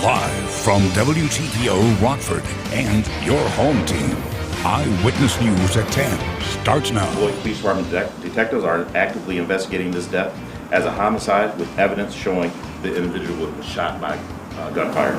Live from WTVO Rockford and your home team, Eyewitness News at 10 starts now. Beloit Police Department detectives are actively investigating this death as a homicide with evidence showing the individual was shot by gunfire.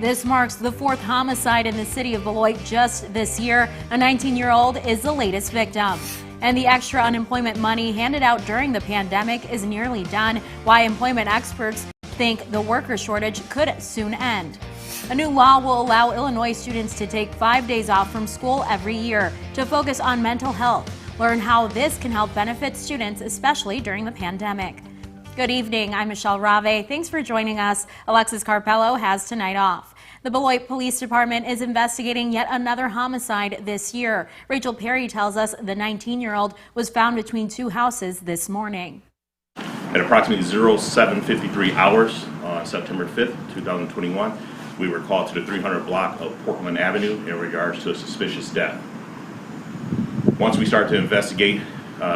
This marks the fourth homicide in the city of Beloit just this year. A 19-year-old is the latest victim. And the extra unemployment money handed out during the pandemic is nearly done. Why employment experts think the worker shortage could soon end. A new law will allow Illinois students to take 5 days off from school every year to focus on mental health. Learn how this can help benefit students, especially during the pandemic. Good evening, I'm Michelle Rave. Thanks for joining us. Alexis Carpello has tonight off. The Beloit Police Department is investigating yet another homicide this year. Rachel Perry tells us the 19-year-old was found between two houses this morning. At approximately 07:53 hours on September 5th, 2021, we were called to the 300 block of Portland Avenue in regards to a suspicious death. Once we started to investigate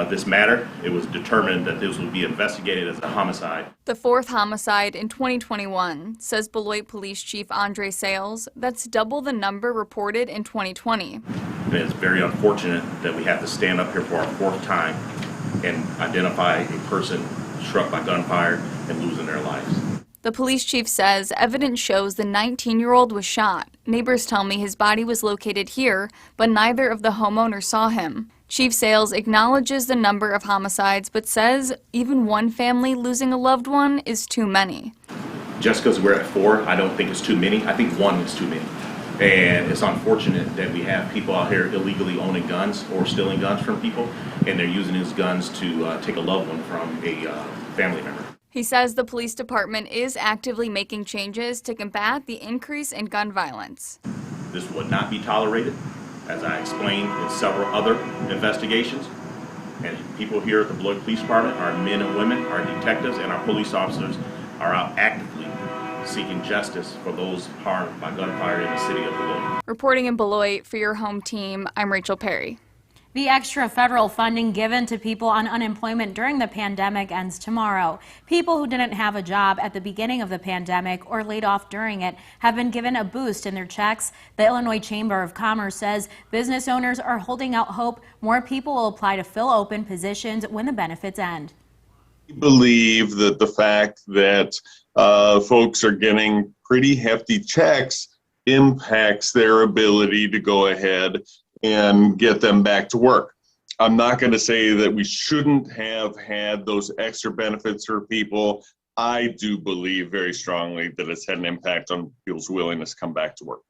this matter, it was determined that this would be investigated as a homicide. The fourth homicide in 2021, says Beloit Police Chief Andre Sales. That's double the number reported in 2020. And it's very unfortunate that we have to stand up here for our fourth time and identify a person struck by gunfire and losing their lives. The police chief says evidence shows the 19-year-old was shot. Neighbors tell me his body was located here, but neither of the homeowners saw him. Chief Sales acknowledges the number of homicides, but says even one family losing a loved one is too many. Just because we're at 4, I don't think it's too many. I think 1 is too many. And it's unfortunate that we have people out here illegally owning guns or stealing guns from people, and they're using these guns to take a loved one from a family member. He says the police department is actively making changes to combat the increase in gun violence. This would not be tolerated, as I explained in several other investigations. And people here at the Beloit Police Department, our men and women, our detectives, and our police officers are out actively seeking justice for those harmed by gunfire in the city of Beloit. Reporting in Beloit for your home team, I'm Rachel Perry. The extra federal funding given to people on unemployment during the pandemic ends tomorrow. People who didn't have a job at the beginning of the pandemic or laid off during it have been given a boost in their checks. The Illinois Chamber of Commerce says business owners are holding out hope more people will apply to fill open positions when the benefits end. We believe that the fact that folks are getting pretty hefty checks impacts their ability to go ahead and get them back to work. I'm not going to say that we shouldn't have had those extra benefits for people. I do believe very strongly that it's had an impact on people's willingness to come back to work.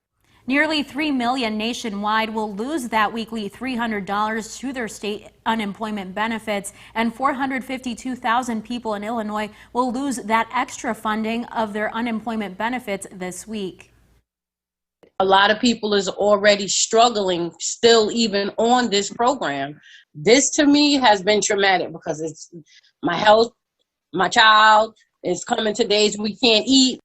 Nearly 3 million nationwide will lose that weekly $300 to their state unemployment benefits, and 452,000 people in Illinois will lose that extra funding of their unemployment benefits this week. A lot of people is already struggling still even on this program. This to me has been traumatic because it's my health, my child is coming to days we can't eat.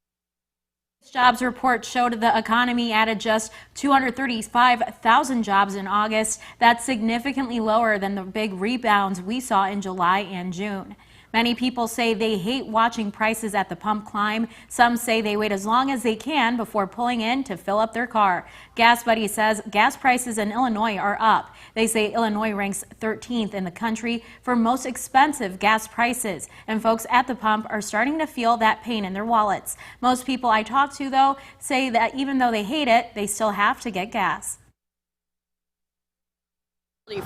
Jobs report showed the economy added just 235,000 jobs in August. That's significantly lower than the big rebounds we saw in July and June. Many people say they hate watching prices at the pump climb. Some say they wait as long as they can before pulling in to fill up their car. Gas Buddy says gas prices in Illinois are up. They say Illinois ranks 13th in the country for most expensive gas prices, and folks at the pump are starting to feel that pain in their wallets. Most people I talk to, though, say that even though they hate it, they still have to get gas.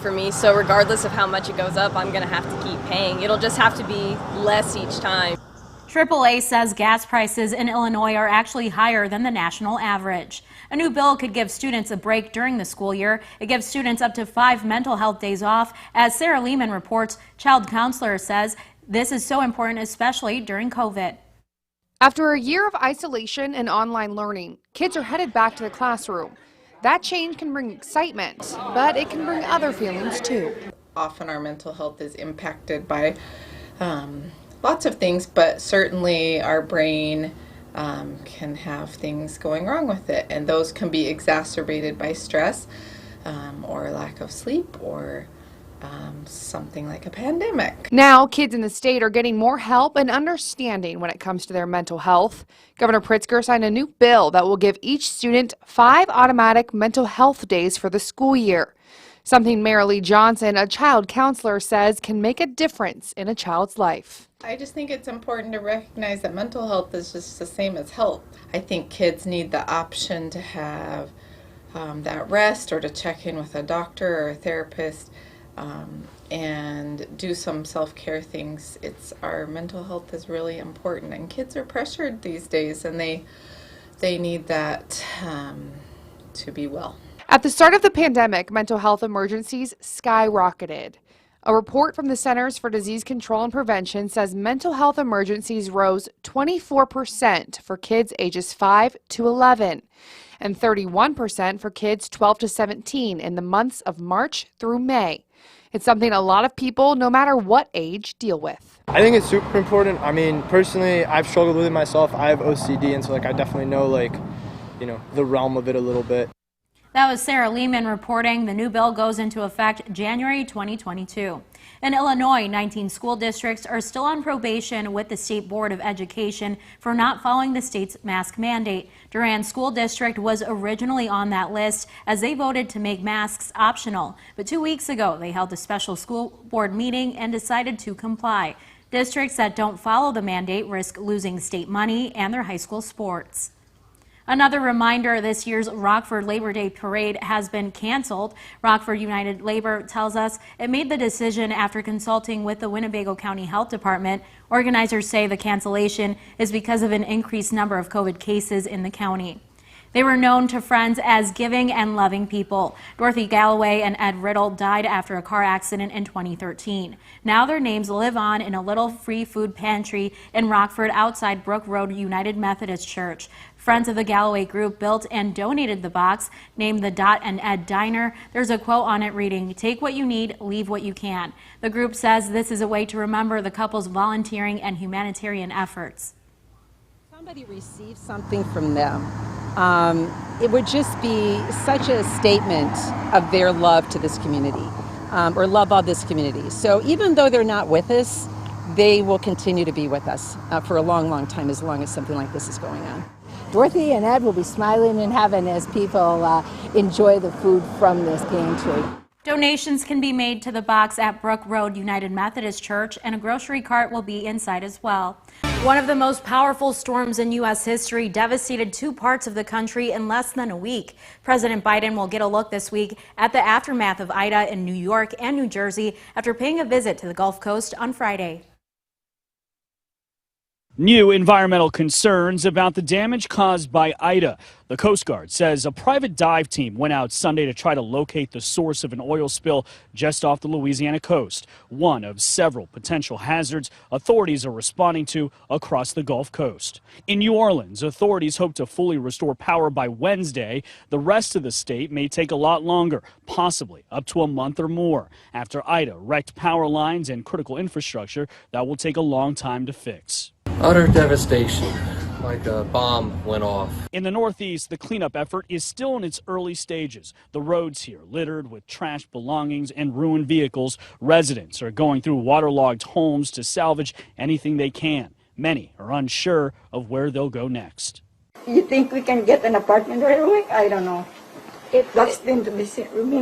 For me, so regardless of how much it goes up, I'm going to have to keep paying. It'll just have to be less each time. AAA says gas prices in Illinois are actually higher than the national average. A new bill could give students a break during the school year. It gives students up to 5 mental health days off. As Sarah Lehman reports, child counselor says this is so important, especially during COVID. After a year of isolation and online learning, kids are headed back to the classroom. That change can bring excitement, but it can bring other feelings too. Often our mental health is impacted by lots of things, but certainly our brain can have things going wrong with it, and those can be exacerbated by stress or lack of sleep or something like a pandemic. Now, kids in the state are getting more help and understanding when it comes to their mental health. Governor Pritzker signed a new bill that will give each student 5 automatic mental health days for the school year. Something Marilee Johnson, a child counselor, says can make a difference in a child's life. I just think it's important to recognize that mental health is just the same as health. I think kids need the option to have that rest or to check in with a doctor or a therapist and do some self-care things. Our mental health is really important, and kids are pressured these days, and they need that to be well. At the start of the pandemic, mental health emergencies skyrocketed. A report from the Centers for Disease Control and Prevention says mental health emergencies rose 24% for kids ages 5 to 11 and 31% for kids 12 to 17 in the months of March through May. It's something a lot of people, no matter what age, deal with. I think it's super important. I mean, personally, I've struggled with it myself. I have OCD, and so I definitely know the realm of it a little bit. That was Sarah Lehman reporting. The new bill goes into effect January 2022. In Illinois, 19 school districts are still on probation with the State Board of Education for not following the state's mask mandate. Durand School District was originally on that list as they voted to make masks optional. But 2 weeks ago, they held a special school board meeting and decided to comply. Districts that don't follow the mandate risk losing state money and their high school sports. Another reminder, this year's Rockford Labor Day Parade has been canceled. Rockford United Labor tells us it made the decision after consulting with the Winnebago County Health Department. Organizers say the cancellation is because of an increased number of COVID cases in the county. They were known to friends as giving and loving people. Dorothy Galloway and Ed Riddle died after a car accident in 2013. Now their names live on in a little free food pantry in Rockford outside Brook Road United Methodist Church. Friends of the Galloway group built and donated the box, named the Dot and Ed Diner. There's a quote on it reading, "Take what you need, leave what you can." The group says this is a way to remember the couple's volunteering and humanitarian efforts. Somebody receives something from them. It would just be such a statement of their love to this community, or love of this community. So even though they're not with us, they will continue to be with us for a long, long time, as long as something like this is going on. Dorothy and Ed will be smiling in heaven as people enjoy the food from this pantry. Donations can be made to the box at Brook Road United Methodist Church, and a grocery cart will be inside as well. One of the most powerful storms in U.S. history devastated 2 parts of the country in less than a week. President Biden will get a look this week at the aftermath of Ida in New York and New Jersey after paying a visit to the Gulf Coast on Friday. New environmental concerns about the damage caused by Ida. The Coast Guard says a private dive team went out Sunday to try to locate the source of an oil spill just off the Louisiana coast, one of several potential hazards authorities are responding to across the Gulf Coast. In New Orleans, authorities hope to fully restore power by Wednesday. The rest of the state may take a lot longer, possibly up to a month or more, after Ida wrecked power lines and critical infrastructure that will take a long time to fix. Utter devastation, like a bomb went off. In the Northeast, the cleanup effort is still in its early stages. The roads here littered with trashed belongings and ruined vehicles. Residents are going through waterlogged homes to salvage anything they can. Many are unsure of where they'll go next. You think we can get an apartment right away? I don't know. That's remain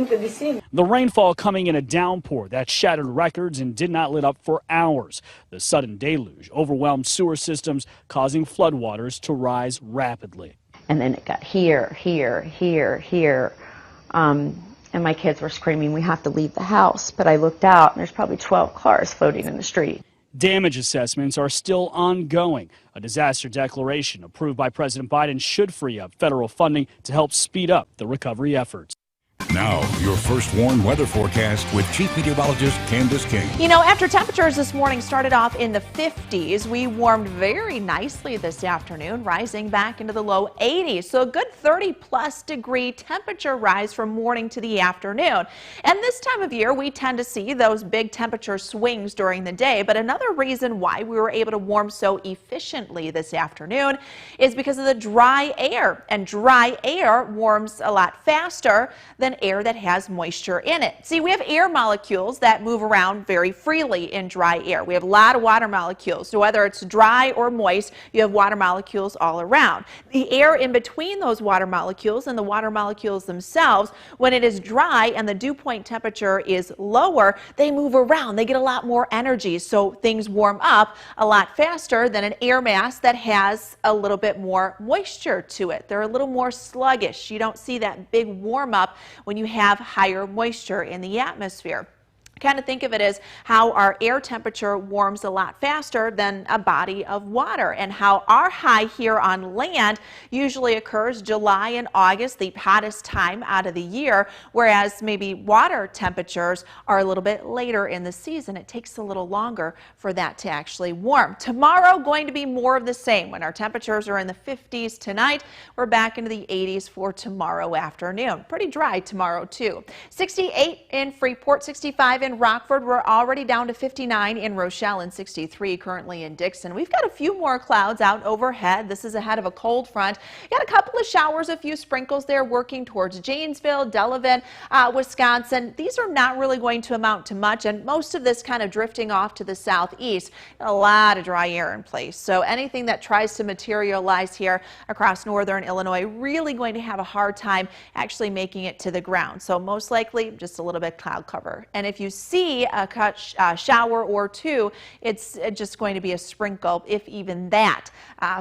to be seen. The rainfall coming in a downpour that shattered records and did not let up for hours. The sudden deluge overwhelmed sewer systems, causing floodwaters to rise rapidly. And then it got here. And my kids were screaming, "We have to leave the house." But I looked out and there's probably 12 cars floating in the street. Damage assessments are still ongoing. A disaster declaration approved by President Biden should free up federal funding to help speed up the recovery efforts. Now, your first warm weather forecast with Chief Meteorologist Candice King. You know, after temperatures this morning started off in the 50s, we warmed very nicely this afternoon, rising back into the low 80s. So a good 30-plus degree temperature rise from morning to the afternoon. And this time of year, we tend to see those big temperature swings during the day. But another reason why we were able to warm so efficiently this afternoon is because of the dry air. And dry air warms a lot faster than air that has moisture in it. See, we have air molecules that move around very freely in dry air. We have a lot of water molecules. So whether it's dry or moist, you have water molecules all around. The air in between those water molecules and the water molecules themselves, when it is dry and the dew point temperature is lower, they move around. They get a lot more energy, so things warm up a lot faster than an air mass that has a little bit more moisture to it. They're a little more sluggish. You don't see that big warm up when you have higher moisture in the atmosphere. Kind of think of it as how our air temperature warms a lot faster than a body of water, and how our high here on land usually occurs July and August, the hottest time out of the year, whereas maybe water temperatures are a little bit later in the season. It takes a little longer for that to actually warm. Tomorrow going to be more of the same. When our temperatures are in the 50s tonight, we're back into the 80s for tomorrow afternoon. Pretty dry tomorrow too. 68 in Freeport, 65 in Rockford. We're already down to 59 in Rochelle and 63 currently in Dixon. We've got a few more clouds out overhead. This is ahead of a cold front. Got a couple of showers, a few sprinkles there working towards Janesville, Delavan, Wisconsin. These are not really going to amount to much, and most of this kind of drifting off to the southeast. A lot of dry air in place. So anything that tries to materialize here across northern Illinois really going to have a hard time actually making it to the ground. So most likely just a little bit cloud cover. And if you see a shower or two, it's just going to be a sprinkle, if even that,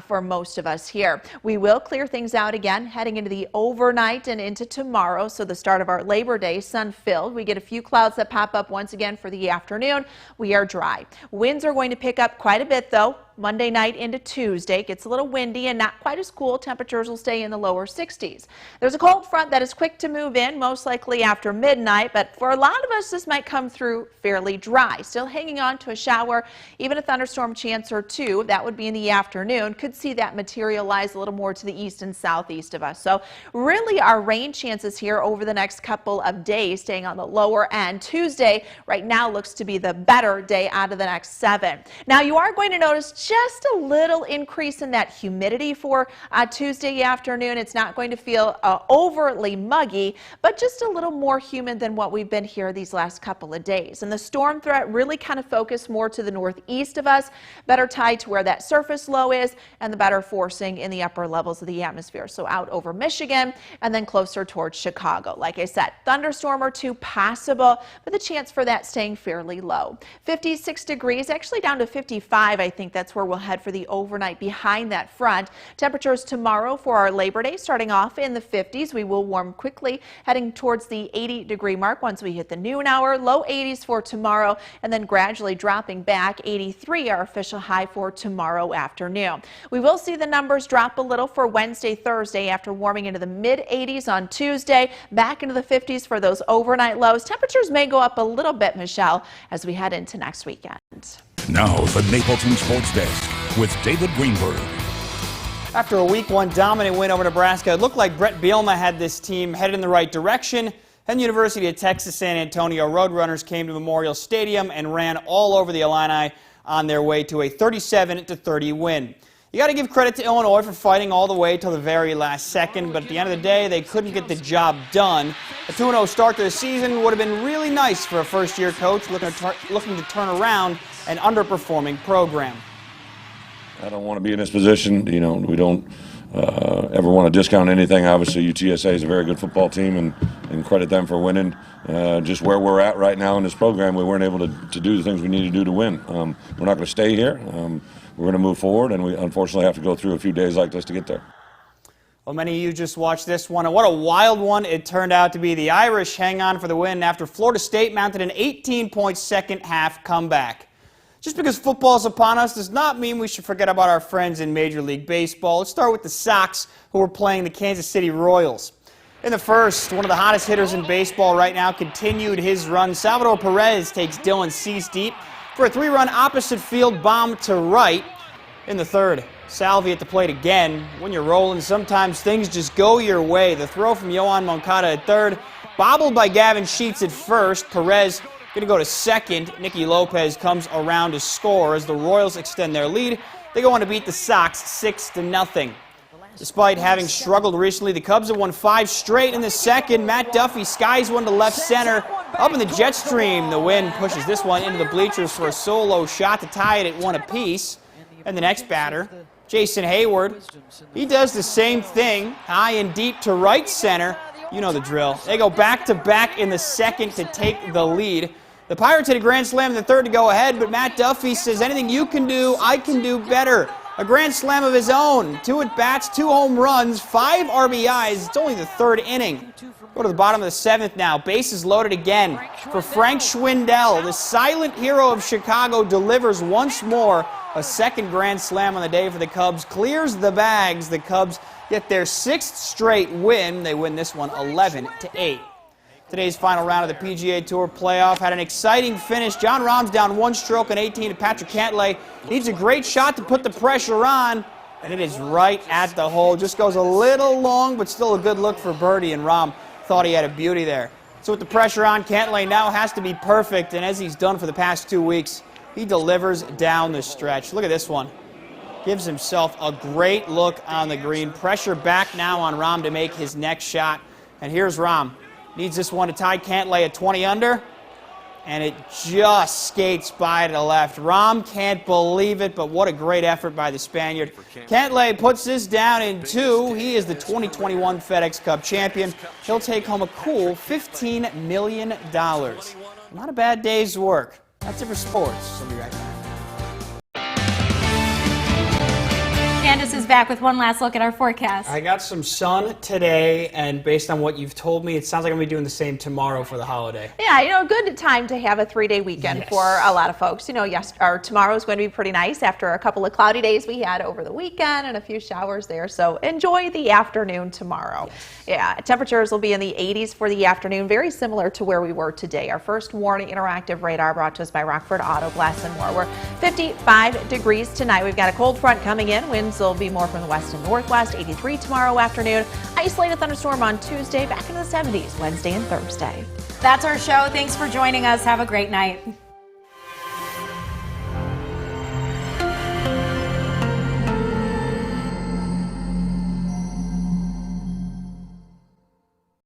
for most of us here. We will clear things out again heading into the overnight and into tomorrow. So the start of our Labor Day, sun-filled. We get a few clouds that pop up once again for the afternoon. We are dry. Winds are going to pick up quite a bit though. Monday night into Tuesday. Gets a little windy and not quite as cool. Temperatures will stay in the lower 60s. There's a cold front that is quick to move in, most likely after midnight, but for a lot of us, this might come through fairly dry. Still hanging on to a shower, even a thunderstorm chance or two. That would be in the afternoon. Could see that materialize a little more to the east and southeast of us. So really our rain chances here over the next couple of days staying on the lower end. Tuesday right now looks to be the better day out of the next 7. Now you are going to notice just a little increase in that humidity for Tuesday afternoon. It's not going to feel overtly muggy, but just a little more humid than what we've been here these last couple of days. And the storm threat really kind of focused more to the northeast of us, better tied to where that surface low is, and the better forcing in the upper levels of the atmosphere. So out over Michigan and then closer towards Chicago. Like I said, thunderstorm or two possible, but the chance for that staying fairly low. 56 degrees, actually down to 55. I think that's where we'll head for the overnight behind that front. Temperatures tomorrow for our Labor Day starting off in the 50s. We will warm quickly heading towards the 80-degree mark once we hit the noon hour. Low 80s for tomorrow and then gradually dropping back. 83 our official high for tomorrow afternoon. We will see the numbers drop a little for Wednesday, Thursday after warming into the mid-80s on Tuesday. Back into the 50s for those overnight lows. Temperatures may go up a little bit, Michelle, as we head into next weekend. Now, the Napleton Sports Desk with David Greenberg. After a Week 1 dominant win over Nebraska, it looked like Brett Bielema had this team headed in the right direction. Then University of Texas San Antonio Roadrunners came to Memorial Stadium and ran all over the Illini on their way to a 37-30 win. You got to give credit to Illinois for fighting all the way till the very last second, but at the end of the day, they couldn't get the job done. A 2-0 start to the season would have been really nice for a first-year coach looking to turn around an underperforming program. I don't want to be in this position. You know, we don't ever want to discount anything. Obviously, UTSA is a very good football team, and credit them for winning. Just where we're at right now in this program, we weren't able to do the things we need to do to win. We're not going to stay here. We're going to move forward, and we unfortunately have to go through a few days like this to get there. Well, many of you just watched this one, and what a wild one it turned out to be. The Irish hang on for the win after Florida State mounted an 18-point second-half comeback. Just because football is upon us does not mean we should forget about our friends in Major League Baseball. Let's start with the Sox, who were playing the Kansas City Royals. In the first, one of the hottest hitters in baseball right now continued his run. Salvador Perez takes Dylan Cease deep for a 3-run opposite field bomb to right. In the third, Salvi at the plate again. When you're rolling, sometimes things just go your way. The throw from Yohan Moncada at third, bobbled by Gavin Sheets at first. Perez going to go to second. Nicky Lopez comes around to score as the Royals extend their lead. They go on to beat the Sox 6-0. Despite having struggled recently, the Cubs have won 5 straight in the second. Matt Duffy skies one to left center. Up in the jet stream, the wind pushes this one into the bleachers for a solo shot to tie it at 1 apiece. And the next batter, Jason Hayward, he does the same thing, high and deep to right center. You know the drill. They go back-to-back in the second to take the lead. The Pirates hit a grand slam in the third to go ahead, but Matt Duffy says, anything you can do, I can do better. A grand slam of his own. 2 at-bats, 2 home runs, 5 RBIs. It's only the third inning. Go to the bottom of the 7th now. Bases loaded again for Frank Schwindel. The silent hero of Chicago delivers once more. A second grand slam on the day for the Cubs. Clears the bags. The Cubs get their 6th straight win. They win this one 11-8. Today's final round of the PGA Tour playoff had an exciting finish. Jon Rahm's down 1 stroke on 18 to Patrick Cantlay. Needs a great shot to put the pressure on, and it is right at the hole. Just goes a little long, but still a good look for birdie, and Rahm thought he had a beauty there. So with the pressure on, Cantlay now has to be perfect, and as he's done for the past 2 weeks, he delivers down the stretch. Look at this one. Gives himself a great look on the green. Pressure back now on Rahm to make his next shot, and here's Rahm. Needs this one to tie Cantlay at 20 under, and it just skates by to the left. Rahm can't believe it, but what a great effort by the Spaniard. Cantlay puts this down in 2. He is the 2021 FedEx Cup champion. He'll take home a cool $15 million. Not a bad day's work. That's it for sports. We'll be right back. Candice is back with one last look at our forecast. I got some sun today, and based on what you've told me, it sounds like I'm going to be doing the same tomorrow for the holiday. Yeah, good time to have a 3-day weekend for a lot of folks. Tomorrow is going to be pretty nice after a couple of cloudy days we had over the weekend and a few showers there. So enjoy the afternoon tomorrow. Yes. Yeah, temperatures will be in the 80s for the afternoon, very similar to where we were today. Our first warning interactive radar brought to us by Rockford Auto Glass and More. We're 55 degrees tonight. We've got a cold front coming in. Winds will be more from the west and northwest. 83 tomorrow afternoon. Isolated thunderstorm on Tuesday. Back into the 70s Wednesday and Thursday. That's our show. Thanks for joining us. Have a great night.